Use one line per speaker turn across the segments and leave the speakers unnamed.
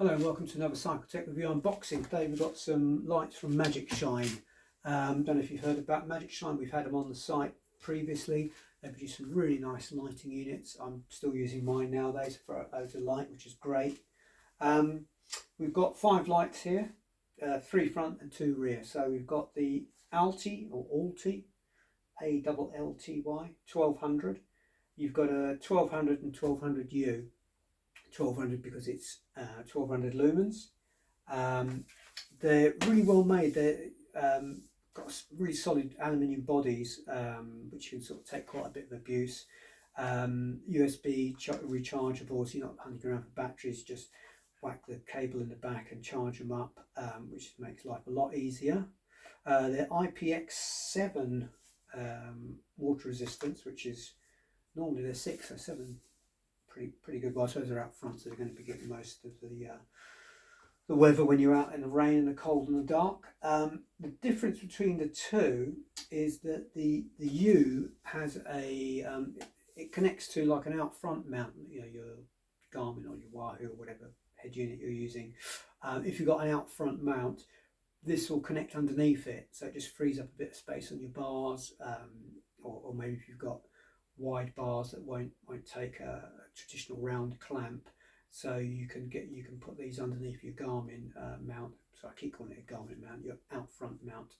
Hello and welcome to another Cycle Tech Review unboxing. Today we've got some lights from Magicshine. Don't know if you've heard about Magicshine. We've had them on the site previously. They produce some really nice lighting units. I'm still using mine nowadays for loads of light, which is great. We've got 5 lights here, 3 front and 2 rear. So we've got the Allty or Allty, Allty 1200. You've got a 1200 and 1200U. 1200 because it's 1200 lumens. They're really well made. They're got really solid aluminium bodies, which can sort of take quite a bit of abuse. USB rechargeable, so you're not hunting around for batteries. Just whack the cable in the back and charge them up, which makes life a lot easier. They're IPX7 water resistance, which is normally they're 6 or 7. Pretty good. Well, I suppose they're out front, so they're going to be getting most of the weather when you're out in the rain and the cold and the dark. The difference between the two is that the U has a it connects to like an out front mount, you know, your Garmin or your Wahoo or whatever head unit you're using. If you've got an out front mount, this will connect underneath it, so it just frees up a bit of space on your bars, or maybe if you've got wide bars that won't take a traditional round clamp, so you can put these underneath your Garmin mount. So I keep calling it a Garmin mount, your out front mount.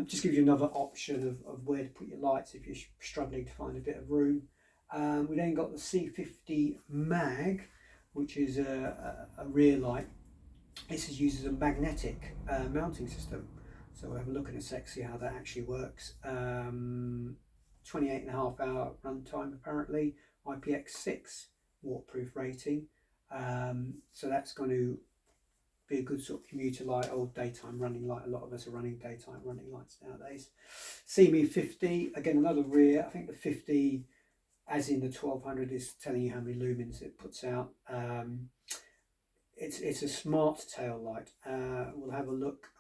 Just gives you another option of where to put your lights if you're struggling to find a bit of room. We then got the C50 Mag, which is a rear light. This uses a magnetic mounting system, so we'll have a look in a sec, see how that actually works. 28.5 hour runtime apparently, IPX6 waterproof rating, so that's going to be a good sort of commuter light or daytime running light. A lot of us are running daytime running lights nowadays. CME 50, again another rear. I think the 50, as in the 1200, is telling you how many lumens it puts out. It's a smart tail light. We'll have a look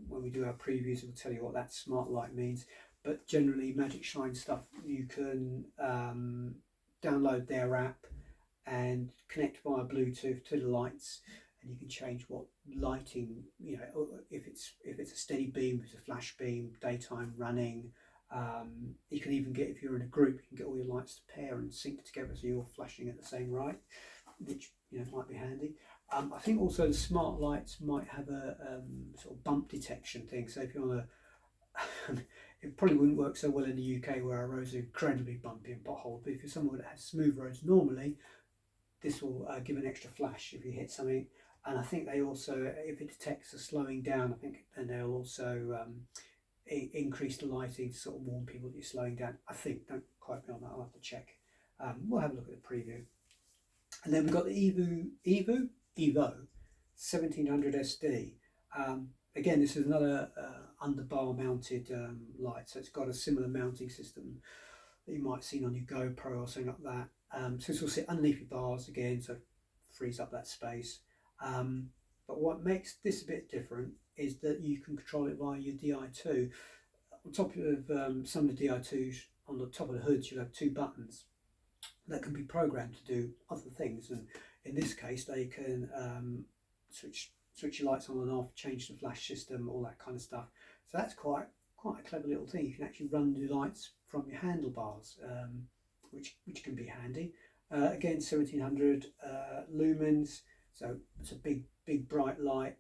when we do our previews. We'll tell you what that smart light means. But generally, Magicshine stuff, you can download their app and connect via Bluetooth to the lights, and you can change what lighting, you know, if it's a steady beam, if it's a flash beam, daytime running. You can even get, if you're in a group, you can get all your lights to pair and sync together so you're flashing at the same rate, which, you know, might be handy. I think also the smart lights might have a sort of bump detection thing. So if you're on a it probably wouldn't work so well in the UK where our roads are incredibly bumpy and potholed, but if you're somewhere that has smooth roads normally, this will give an extra flash if you hit something. And I think they also, if it detects a slowing down, I think then they'll also increase the lighting to sort of warn people that you're slowing down. I think, don't quote me on that, I'll have to check. We'll have a look at the preview. And then we've got the Evo 1700 SD. Again, this is another underbar mounted light, so it's got a similar mounting system that you might have seen on your GoPro or something like that. So this will sit underneath your bars again, so frees up that space. But what makes this a bit different is that you can control it via your Di2. On top of some of the Di2s, on the top of the hoods, you have 2 buttons that can be programmed to do other things, and in this case they can switch your lights on and off, change the flash system, all that kind of stuff. So that's quite a clever little thing. You can actually run the lights from your handlebars, which can be handy. Again, 1700 lumens, so it's a big bright light.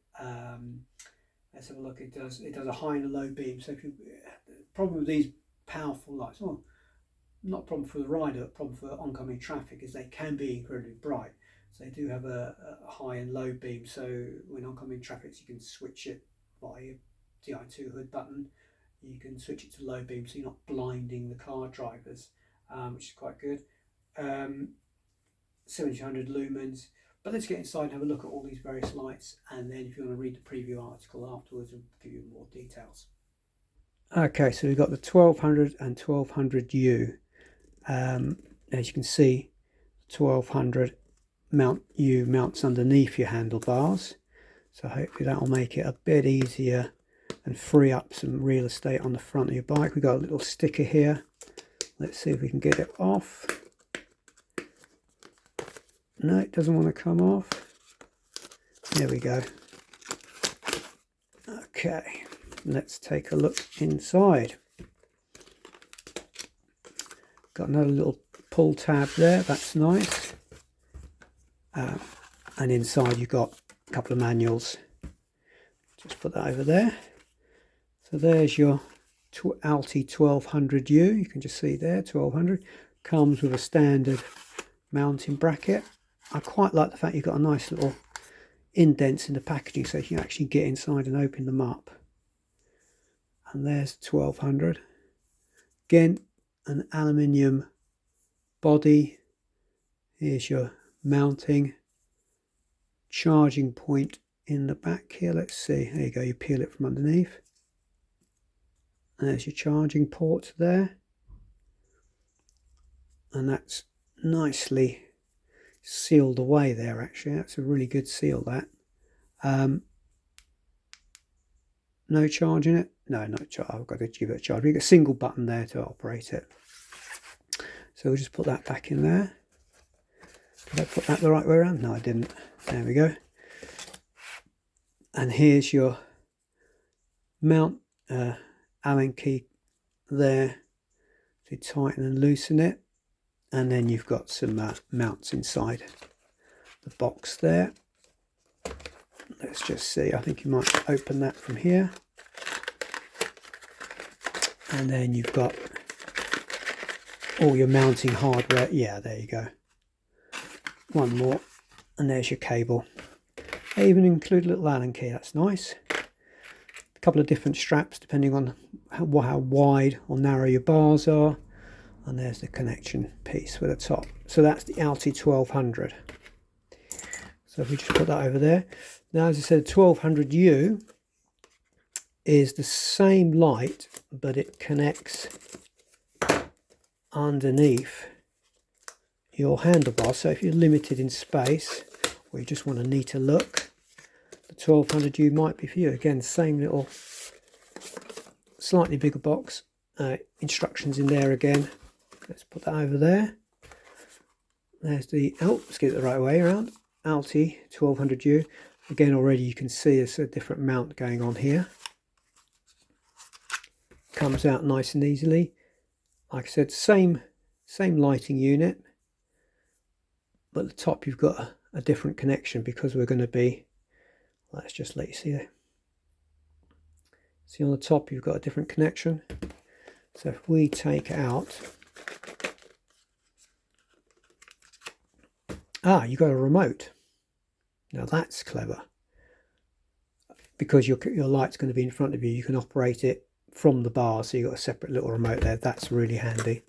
Let's have a look. It does a high and a low beam. So if you, the problem with these powerful lights, well, not a problem for the rider, a problem for oncoming traffic, is they can be incredibly bright. So they do have a high and low beam, so when oncoming traffic, you can switch it via your Di2 hood button. You can switch it to low beam, so you're not blinding the car drivers, which is quite good. 1700 lumens. But let's get inside and have a look at all these various lights, and then if you want to read the preview article afterwards, we'll give you more details. Okay, so we've got the 1200 and 1200U. As you can see, 1200 mounts underneath your handlebars, so hopefully that will make it a bit easier and free up some real estate on the front of your bike. We've got a little sticker here. Let's see if we can get it off. No, it doesn't want to come off. There we go. Okay, let's take a look inside. Got another little pull tab there, that's nice. And inside you've got a couple of manuals. Just put that over there. So there's your Allty 1200U. You can just see there, 1200. Comes with a standard mounting bracket. I quite like the fact you've got a nice little indents in the packaging so you can actually get inside and open them up. And there's 1200. Again, an aluminium body. Here's your mounting charging point in the back here. Let's see, there you go, you peel it from underneath. There's your charging port there, and that's nicely sealed away there. Actually, that's a really good seal, that. No charge in it. No charge. I've got to give it a charge. We've got a single button there to operate it, so we'll just put that back in there. Did I put that the right way around? No, I didn't. There we go. And here's your mount Allen key there to tighten and loosen it. And then you've got some mounts inside the box there. Let's just see. I think you might open that from here. And then you've got all your mounting hardware. Yeah, there you go. One more, and there's your cable. They even include a little Allen key, that's nice. A couple of different straps depending on how wide or narrow your bars are. And there's the connection piece for the top. So that's the Allty 1200. So if we just put that over there. Now, as I said, 1200U is the same light, but it connects underneath your handlebar. So if you're limited in space or you just want a neater look, the 1200U might be for you. Again, same little slightly bigger box, instructions in there again. Let's put that over there. There's the let's get it the right way around, Allty 1200U. Again, already you can see there's a different mount going on here. Comes out nice and easily. Like I said, same lighting unit, but at the top you've got a different connection because we're going to be, let's just let you see there. See on the top you've got a different connection. So if we take out, you've got a remote. Now that's clever. Because your light's going to be in front of you, you can operate it from the bar, so you've got a separate little remote there. That's really handy.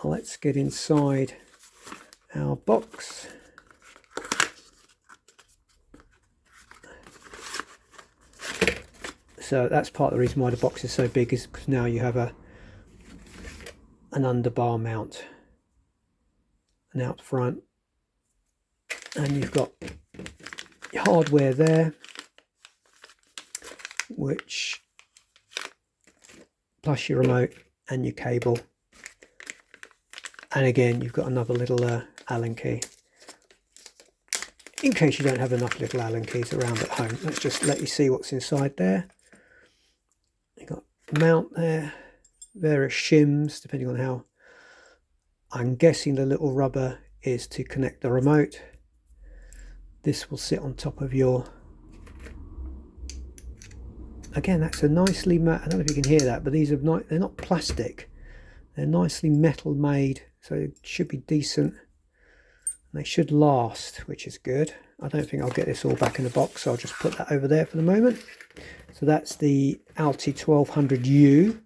Now let's get inside our box. So that's part of the reason why the box is so big, is because now you have an underbar mount, and out front, and you've got your hardware there, which plus your remote and your cable, and again you've got another little Allen key in case you don't have enough little Allen keys around at home. Let's just let you see what's inside there. You've got mount there, various shims depending on how, I'm guessing the little rubber is to connect the remote. This will sit on top of your, again that's a nicely I don't know if you can hear that, but these are not, they're not plastic, they're nicely metal made, so it should be decent. They should last, which is good. I don't think I'll get this all back in the box, so I'll just put that over there for the moment. So that's the Allty 1200U.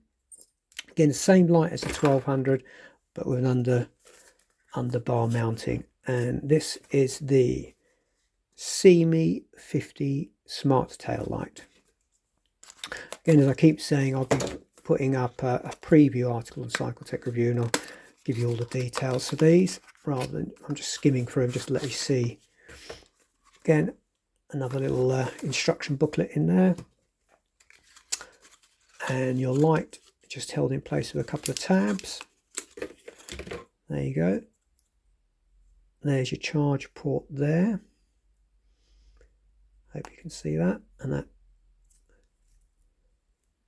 Again, the same light as the 1200, but with an underbar mounting. And this is the See-Me 50 Smart Tail Light. Again, as I keep saying, I'll be putting up a preview article on Cycle Tech Review, and I'll give you all the details for these, rather than I'm just skimming through them just to let you see. Again, another little instruction booklet in there, and your light just held in place with a couple of tabs. There you go. There's your charge port there. Hope you can see that. And that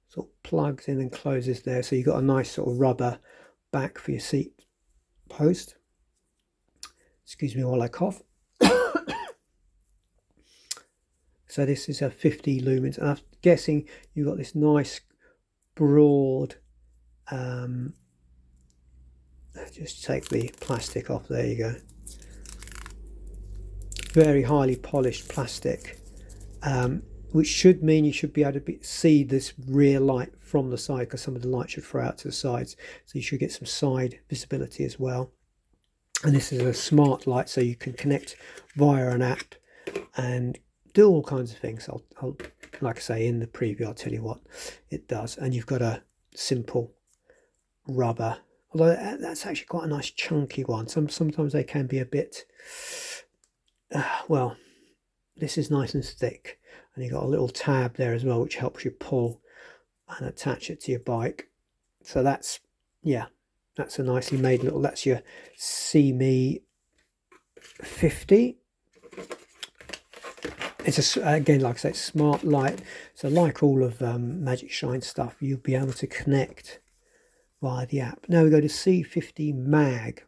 sort of plugs in and closes there. So you've got a nice sort of rubber back for your seat post. Excuse me while I cough. So this is a 50 lumens, and I'm guessing you've got this nice broad, just take the plastic off, there you go. Very highly polished plastic, which should mean you should be able to see this rear light from the side, because some of the light should throw out to the sides, so you should get some side visibility as well. And this is a smart light, so you can connect via an app and do all kinds of things. I'll like I say in the preview, I'll tell you what it does. And you've got a simple rubber, although that's actually quite a nice chunky one. Sometimes they can be a bit well, this is nice and thick, and you've got a little tab there as well, which helps you pull and attach it to your bike. So that's, yeah, that's a nicely made little, that's your See Me 50. It's again, like I say, it's smart light. So like all of Magicshine stuff, you'll be able to connect via the app. Now we go to C50 Mag.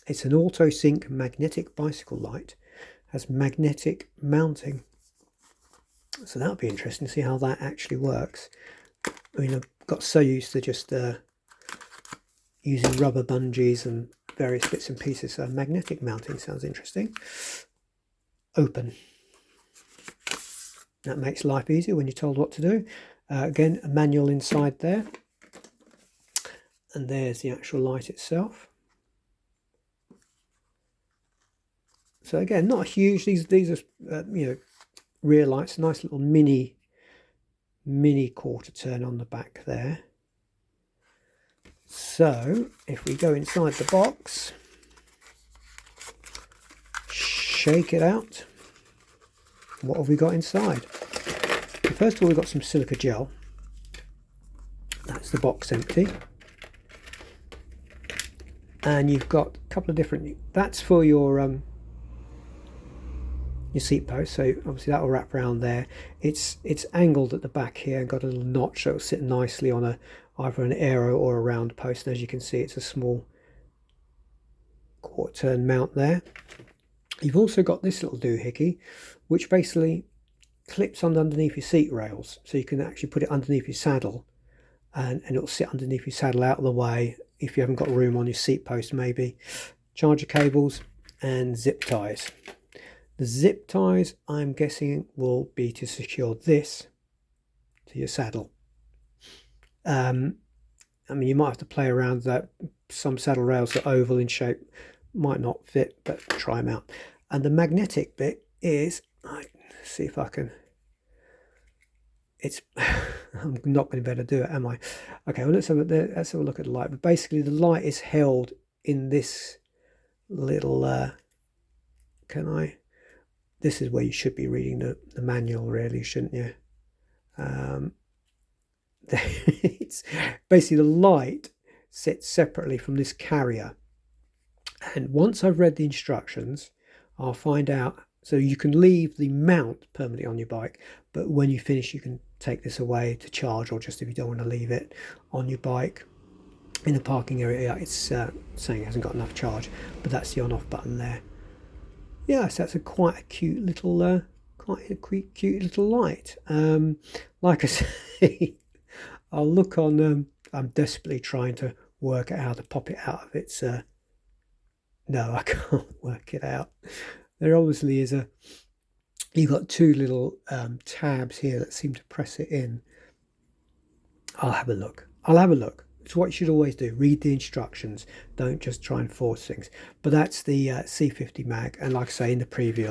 It's an auto sync magnetic bicycle light. Has magnetic mounting. So that'll be interesting to see how that actually works. I mean, I've got so used to just using rubber bungees and various bits and pieces. So magnetic mounting sounds interesting. Open. That makes life easier when you're told what to do. Again, a manual inside there. And there's the actual light itself. So again, not huge. These are you know, rear lights. Nice little mini quarter turn on the back there. So if we go inside the box, shake it out. What have we got inside? First of all, we've got some silica gel. That's the box empty. And you've got a couple of different, that's for your seat post, so obviously that will wrap around there. It's angled at the back here and got a little notch, so it'll sit nicely on either an aero or a round post. And as you can see, it's a small quarter turn mount there. You've also got this little doohickey, which basically clips underneath your seat rails, so you can actually put it underneath your saddle, and it'll sit underneath your saddle out of the way if you haven't got room on your seat post maybe. Charger cables and zip ties. The zip ties, I'm guessing, will be to secure this to your saddle. I mean, you might have to play around with that. Some saddle rails are oval in shape, might not fit, but try them out. And the magnetic bit is, let's see if I can, it's, I'm not going to be able to do it, am I? Okay, well, let's have a look at the light. But basically the light is held in this little, this is where you should be reading the manual, really, shouldn't you? It's basically the light sits separately from this carrier. And once I've read the instructions, I'll find out. So you can leave the mount permanently on your bike, but when you finish, you can take this away to charge, or just if you don't want to leave it on your bike in the parking area, it's saying it hasn't got enough charge, but that's the on-off button there. Yeah, so that's quite a cute little light. Like I say, I'll look on. I'm desperately trying to work out how to pop it out of its. No, I can't work it out. There obviously is you've got two little tabs here that seem to press it in. I'll have a look. It's what you should always do. Read the instructions. Don't just try and force things. But that's the C50 Mag. And like I say in the preview,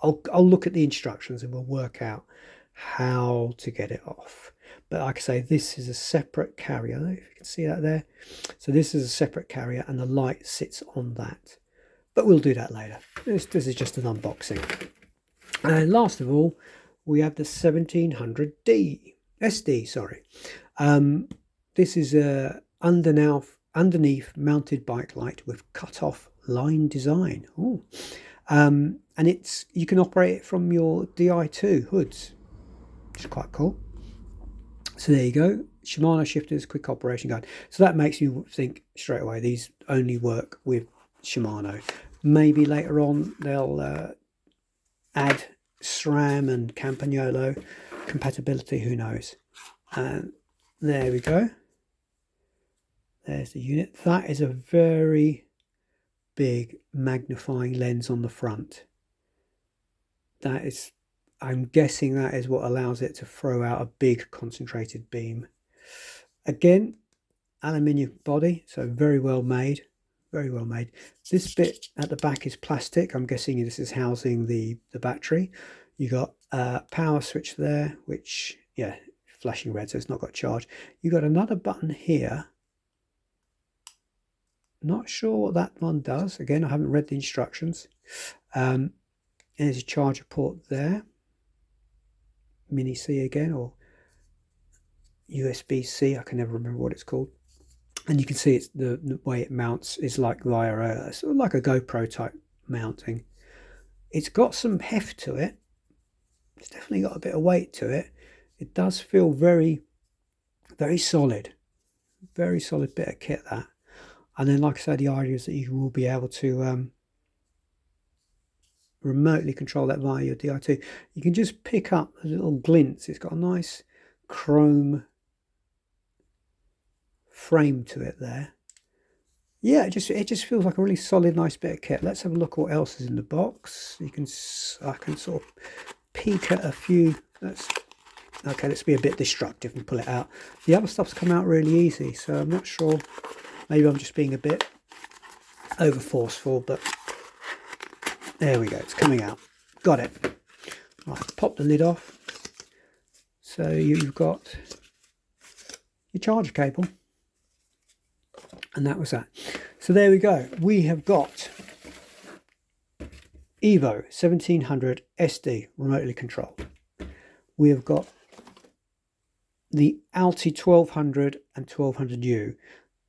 I'll look at the instructions and we'll work out how to get it off. But like I say, this is a separate carrier. I don't know if you can see that there. So this is a separate carrier and the light sits on that. But we'll do that later. This is just an unboxing. And last of all, we have the 1700D. SD, sorry. This is a underneath mounted bike light with cut-off line design. Ooh. And and you can operate it from your Di2 hoods, which is quite cool. So there you go, Shimano shifters, quick operation guide. So that makes you think straight away these only work with Shimano. Maybe later on they'll add SRAM and Campagnolo compatibility, who knows. And there we go. There's the unit. That is a very big magnifying lens on the front. That is, I'm guessing that is what allows it to throw out a big concentrated beam. Again, aluminium body, so very well made, very well made. This bit at the back is plastic. I'm guessing this is housing the battery. You got a power switch there, which, yeah, flashing red, so it's not got charge. You got another button here. Not sure what that one does. Again, I haven't read the instructions. There's a charger port there. Mini C again, or USB-C. I can never remember what it's called. And you can see it's the way it mounts is like via a sort of like a GoPro type mounting. It's got some heft to it. It's definitely got a bit of weight to it. It does feel very, very solid. Very solid bit of kit, that. And then, like I said, the idea is that you will be able to remotely control that via your Di2. You can just pick up the little glints. It's got a nice chrome frame to it there. Yeah, it just feels like a really solid, nice bit of kit. Let's have a look at what else is in the box. I can sort of peek at a few. Okay, let's be a bit destructive and pull it out. The other stuff's come out really easy, so I'm not sure. Maybe I'm just being a bit over forceful, but there we go. It's coming out. Got it. Right, pop the lid off. So you've got your charger cable. And that was that. So there we go. We have got Evo 1700 SD remotely controlled. We have got the Allty 1200 and 1200U.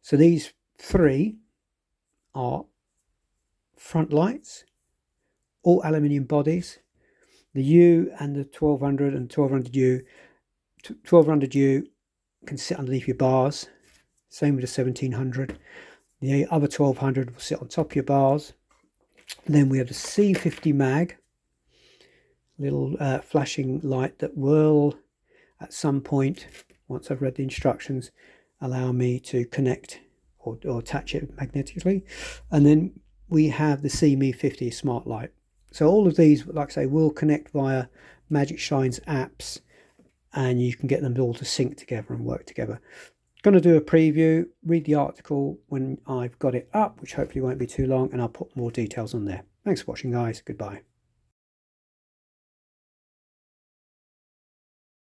So these three are front lights, all aluminium bodies. The U and the 1200 and 1200U. 1200U can sit underneath your bars. Same with the 1700. The other 1200 will sit on top of your bars. And then we have the C50 mag, little flashing light that will, at some point, once I've read the instructions, allow me to connect or attach it magnetically. And then we have the CMe50 smart light. So all of these, like I say, will connect via Magishine's apps, and you can get them all to sync together and work together. Going to do a preview, read the article when I've got it up, which hopefully won't be too long, and I'll put more details on there. Thanks for watching, guys. Goodbye.